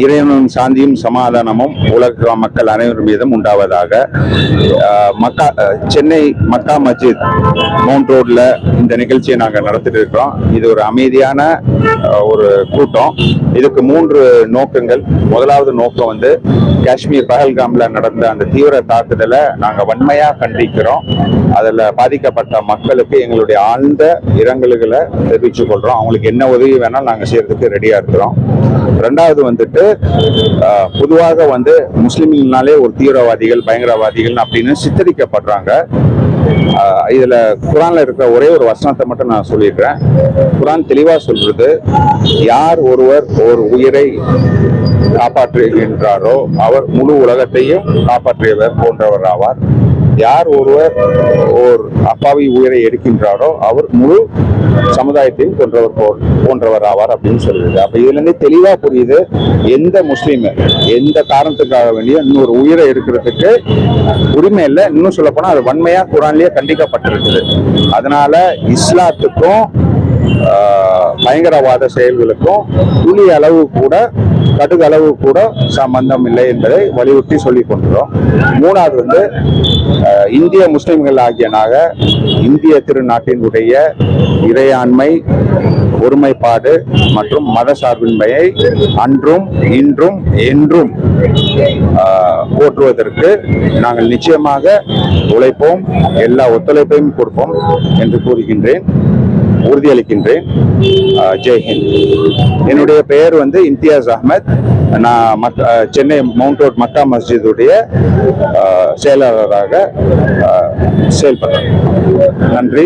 இறைவனும் சாந்தியும் சமாதானமும் உலக மக்கள் அனைவரும் மீதும் உண்டாவதாக. சென்னை மக்கா மஸ்ஜித் மவுண்ட் ரோட்ல இந்த நிகழ்ச்சியை நாங்கள் நடத்திட்டு இருக்கிறோம். இது ஒரு அமைதியான ஒரு கூட்டம். இதுக்கு 3 நோக்கங்கள். முதலாவது நோக்கம் வந்து காஷ்மீர் பஹல்காம்ல நடந்த அந்த தீவிர தாக்குதலை நாங்கள் வன்மையா கண்டிக்கிறோம். அதில் பாதிக்கப்பட்ட மக்களுக்கு எங்களுடைய ஆழ்ந்த இரங்கல்களை தெரிவித்துக் கொள்றோம். அவங்களுக்கு என்ன உதவி வேணாலும் நாங்கள் செய்யறதுக்கு ரெடியா இருக்கிறோம். ரெண்டாவது வந்துட்டு பொதுவாக வந்து முஸ்லிம்னாலே ஒரு தீவிரவாதிகள் பயங்கரவாதிகள் அப்படின்னு சித்தரிக்கப்படுறாங்க. இதுல குரான்ல இருக்கிற ஒரே ஒரு வசனத்தை மட்டும் நான் சொல்லிடுறேன். குரான் தெளிவா சொல்றது, யார் ஒருவர் ஒரு உயிரை காப்பாற்றுகின்றாரோ அவர் முழு உலகத்தையும் காப்பாற்றியவர் போன்றவர் ஆவார். யார் ஒருவர் ஓர் அப்பாவி உயிரை எடுக்கின்றாரோ அவர் முழு சமுதாயத்தையும் போன்றவர் ஆவார் அப்படின்னு சொல்லுது. அப்ப இதுல இருந்து தெளிவா புரியுது, எந்த முஸ்லீம் எந்த காரணத்துக்காக வேண்டிய இன்னொரு உயிரை எடுக்கிறதுக்கு உரிமை இல்லை. இன்னும் சொல்ல போனா அது வன்மையா குரான்லயே கண்டிக்கப்பட்டிருக்குது. அதனால இஸ்லாத்துக்கும் பயங்கரவாத செயல்களுக்கும் துளி அளவு கூட கடுகளவு கூட சம்பந்தம் இல்லை என்பதை வலியுறுத்தி சொல்லிக் கொண்டுள்ளோம். மூணாவது வந்து இந்திய முஸ்லிம்கள் ஆகிய நாங்கள் இந்திய திருநாட்டினுடைய இறையாண்மை, ஒருமைப்பாடு மற்றும் மத சார்பின்மையை அன்றும் இன்றும் என்றும் போற்றுவதற்கு நாங்கள் நிச்சயமாக உழைப்போம், எல்லா ஒத்துழைப்பையும் கொடுப்போம் என்று கூறுகின்றேன், உறுதியளிக்கின்றேன். ஜெய்ஹிந்த். என்னுடைய பெயர் வந்து இம்தியாஸ் அஹ்மத். நான் சென்னை மவுண்ட் ரோட் மக்கா மஸ்ஜிதுடைய செயலாளராக செயல்படுறேன். நன்றி.